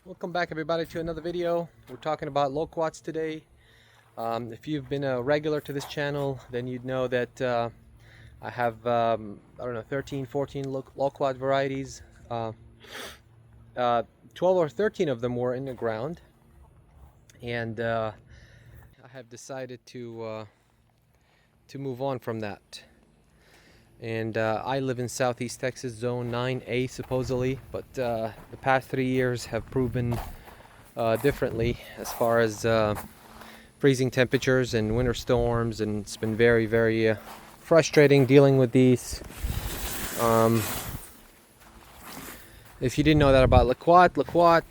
Welcome back everybody to another video. We're talking about loquats today. If you've been a regular to this channel, then you'd know that I have I don't know, 13 14 loquat varieties. 12 or 13 of them were in the ground, and I have decided to move on from that. And I live in Southeast Texas, Zone 9A supposedly, but the past 3 years have proven differently as far as freezing temperatures and winter storms, and it's been very frustrating dealing with these. If you didn't know that about Loquat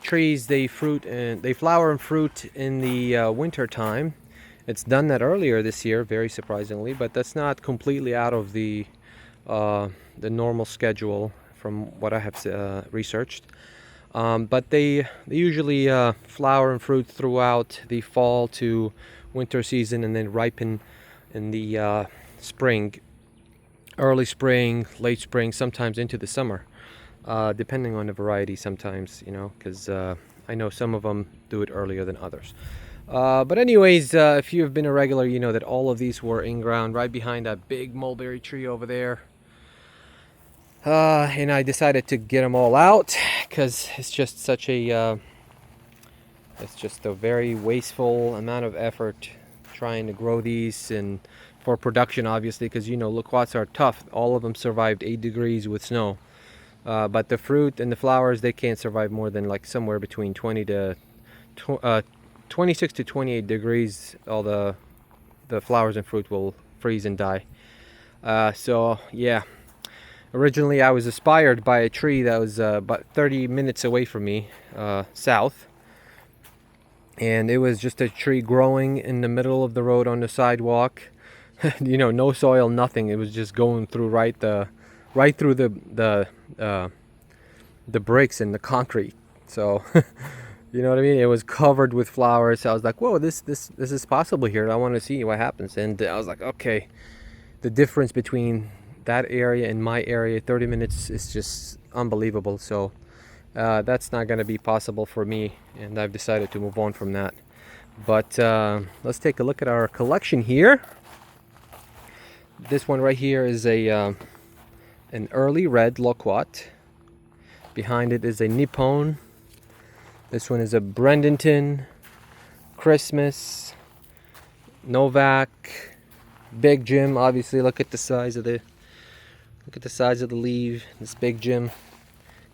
trees, they flower and fruit in the winter time. It's done that earlier this year, very surprisingly, but that's not completely out of the normal schedule from what I have researched. But they usually flower and fruit throughout the fall to winter season, and then ripen in the spring, early spring, late spring, sometimes into the summer, depending on the variety sometimes, you know, because I know some of them do it earlier than others. But anyways, if you have been a regular, you know that all of these were in ground right behind that big mulberry tree over there. And I decided to get them all out because it's just such a it's just a very wasteful amount of effort trying to grow these, and for production obviously, because you know loquats are tough. All of them survived 8 degrees with snow, but the fruit and the flowers, they can't survive more than like somewhere between 26 to 28 degrees. All the flowers and fruit will freeze and die. So yeah, originally I was inspired by a tree that was about 30 minutes away from me, south, and it was just a tree growing in the middle of the road on the sidewalk. You know, no soil, nothing. It was just going through right through the bricks and the concrete. So you know what I mean? It was covered with flowers. So I was like, whoa, this is possible here. I want to see what happens. And I was like, okay, the difference between that area and my area, 30 minutes, is just unbelievable. So that's not going to be possible for me, and I've decided to move on from that. But let's take a look at our collection here. This one right here is an early red loquat. Behind it is a Nippon. This one is a Bradenton, Christmas, Novak, Big Jim. Obviously, look at the size of the leaf. This Big Jim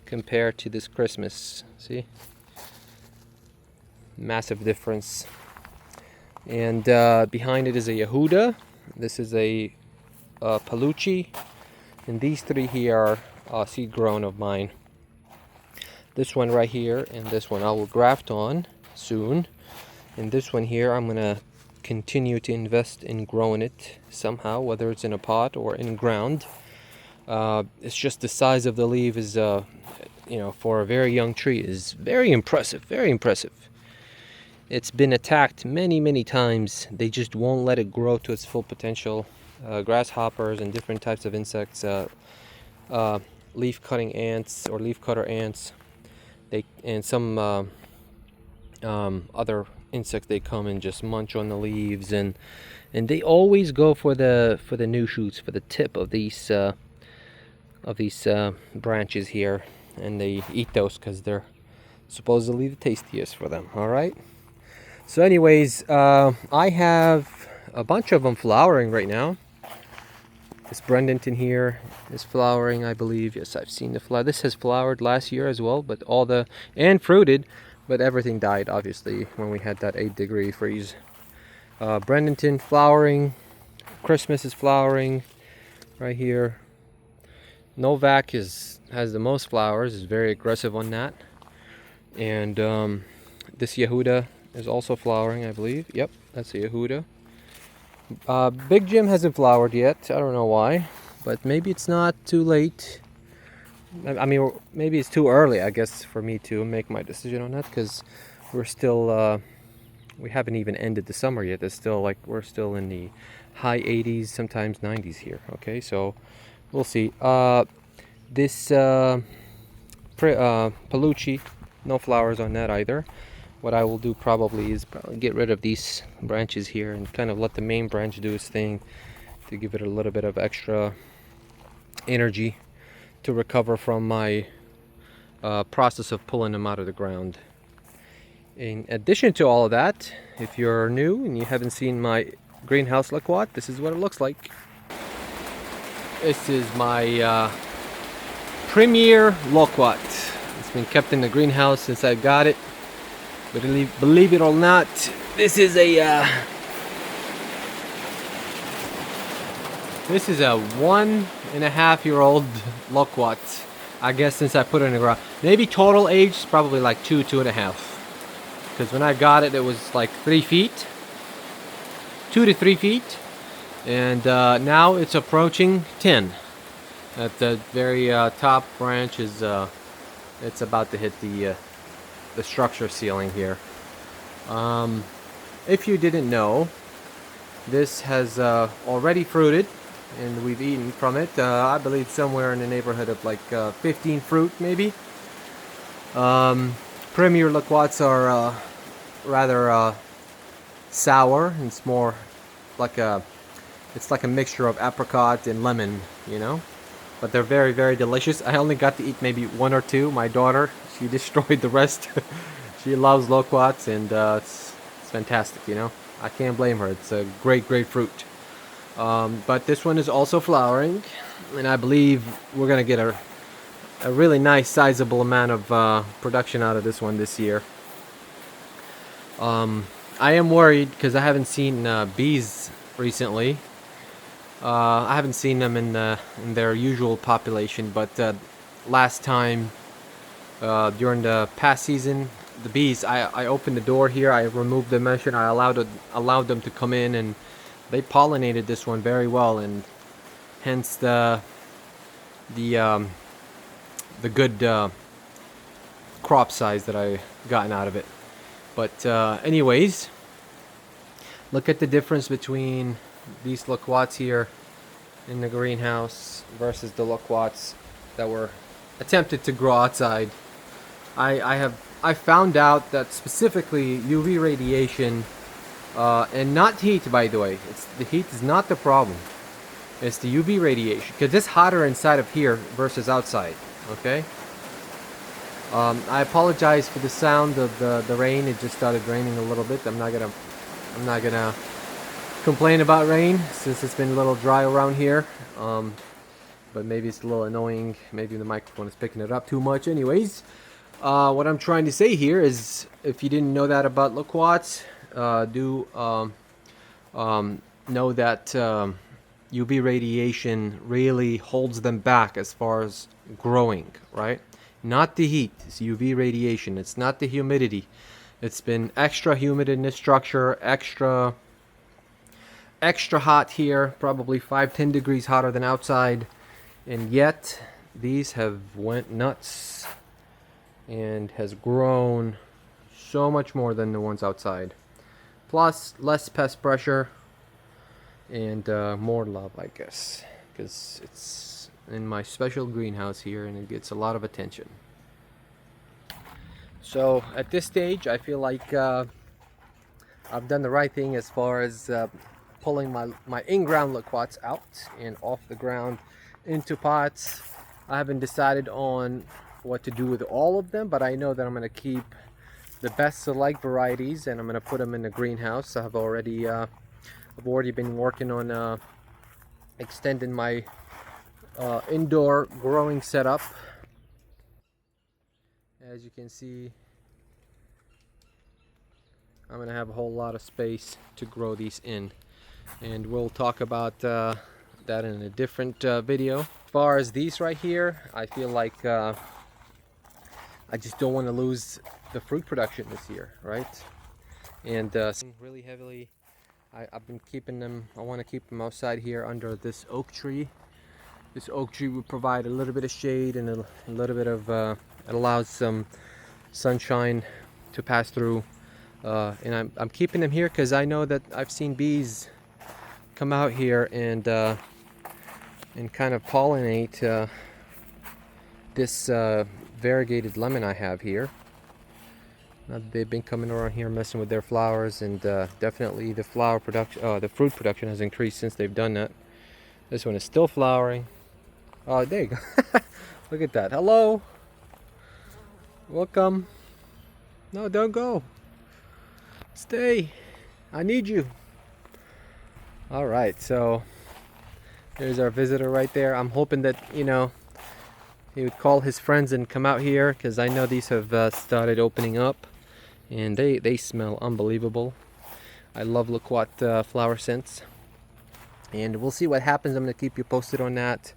compared to this Christmas. See, massive difference. And behind it is a Yehuda. This is a Palucci, and these three here are seed grown of mine. This one right here and this one I will graft on soon. And this one here, I'm gonna continue to invest in growing it somehow, whether it's in a pot or in ground. It's just the size of the leaf is, you know, for a very young tree, is very impressive, very impressive. It's been attacked many times. They just won't let it grow to its full potential. Grasshoppers and different types of insects, leaf cutting ants or leaf cutter ants, and some other insects, they come and just munch on the leaves, and they always go for the new shoots, for the tip of these branches here, and they eat those because they're supposedly the tastiest for them. All right. So anyways, I have a bunch of them flowering right now. This Bradenton here is flowering, I believe. Yes, I've seen the flower. This has flowered last year as well, but and fruited, but everything died obviously when we had that 8-degree freeze. Bradenton flowering. Christmas is flowering right here. Novak has the most flowers, is very aggressive on that. And this Yehuda is also flowering, I believe. Yep, that's a Yehuda. Big Jim hasn't flowered yet. I don't know why, but maybe it's not too late. I mean, maybe it's too early, I guess, for me to make my decision on that, because we're still we haven't even ended the summer yet. It's still like we're still in the high 80s, sometimes 90s here. Okay, so we'll see. This Palucci no flowers on that either. What I will do probably is get rid of these branches here and kind of let the main branch do its thing to give it a little bit of extra energy to recover from my process of pulling them out of the ground. In addition to all of that, if you're new and you haven't seen my greenhouse Loquat, this is what it looks like. This is my premier Loquat. It's been kept in the greenhouse since I got it. But believe it or not, this is a 1.5-year-old Loquat. I guess since I put it in the ground. Maybe total age is probably like 2.5. Because when I got it, it was like 3 feet. 2 to 3 feet. And now it's approaching 10. At the very top branch is it's about to hit the structure ceiling here. If you didn't know, this has already fruited, and we've eaten from it. I believe somewhere in the neighborhood of like 15 fruit, maybe. Premier Loquats are rather sour, and it's more like it's like a mixture of apricot and lemon, you know. But they're very, very delicious. I only got to eat maybe 1 or 2. My daughter, she destroyed the rest. She loves Loquats, and it's fantastic, you know. I can't blame her. It's a great, great fruit. But this one is also flowering, and I believe we're gonna get a really nice, sizable amount of production out of this one this year. I am worried because I haven't seen bees recently. I haven't seen them in their usual population, but last time during the past season, the bees, I opened the door here, I removed the mesh, and I allowed them to come in, and they pollinated this one very well, and hence the good crop size that I gotten out of it. But anyways, look at the difference between these Loquats here in the greenhouse versus the Loquats that were attempted to grow outside. I found out that specifically UV radiation and not heat, by the way. The heat is not the problem. It's the UV radiation, because it's hotter inside of here versus outside. Okay. I apologize for the sound of the rain. It just started raining a little bit. I'm not gonna complain about rain since it's been a little dry around here. But maybe it's a little annoying. Maybe the microphone is picking it up too much. Anyways, what I'm trying to say here is, if you didn't know that about Loquats, do know that UV radiation really holds them back as far as growing, right? Not the heat, it's UV radiation. It's not the humidity. It's been extra humid in this structure, extra hot here, probably 5-10 degrees hotter than outside, and yet these have went nuts and has grown so much more than the ones outside. Plus less pest pressure and more love, I guess, because it's in my special greenhouse here and it gets a lot of attention. So at this stage, I feel like I've done the right thing as far as pulling my in-ground Loquats out and off the ground into pots. I haven't decided on what to do with all of them, but I know that I'm going to keep the best select varieties and I'm going to put them in the greenhouse. I've already been working on extending my indoor growing setup. As you can see, I'm going to have a whole lot of space to grow these in, and we'll talk about that in a different video. As far as these right here, I feel like I just don't want to lose the fruit production this year, right? And really heavily, I've been keeping them, I want to keep them outside here under this oak tree. This oak tree would provide a little bit of shade and a little bit of, it allows some sunshine to pass through. And I'm keeping them here because I know that I've seen bees come out here and kind of pollinate this variegated lemon I have here. Now that they've been coming around here messing with their flowers, and definitely the flower production, the fruit production has increased since they've done that. This one is still flowering. Oh, there you go. Look at that. Hello. Welcome. No, don't go. Stay. I need you. All right, so there's our visitor right there. I'm hoping that, you know, he would call his friends and come out here, because I know these have started opening up, and they smell unbelievable. I love Loquat flower scents, and we'll see what happens. I'm going to keep you posted on that.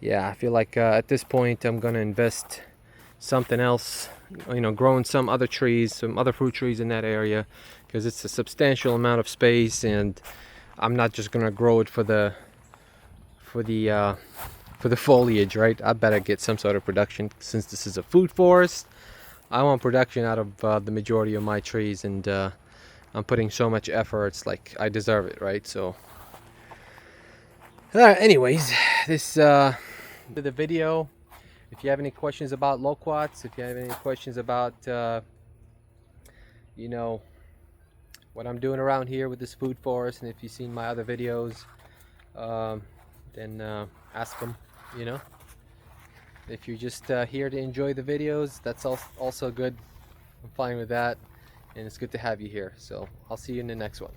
Yeah, I feel like at this point I'm going to invest something else, you know, growing some other trees, some other fruit trees in that area, because it's a substantial amount of space, and I'm not just going to grow it for the foliage, right? I better get some sort of production. Since this is a food forest, I want production out of the majority of my trees, and I'm putting so much effort. It's like I deserve it, right? So anyways, this the video. If you have any questions about loquats, if you have any questions about you know, what I'm doing around here with this food forest, and if you've seen my other videos, then ask them, you know. If you're just here to enjoy the videos, that's also good. I'm fine with that, and it's good to have you here. So I'll see you in the next one.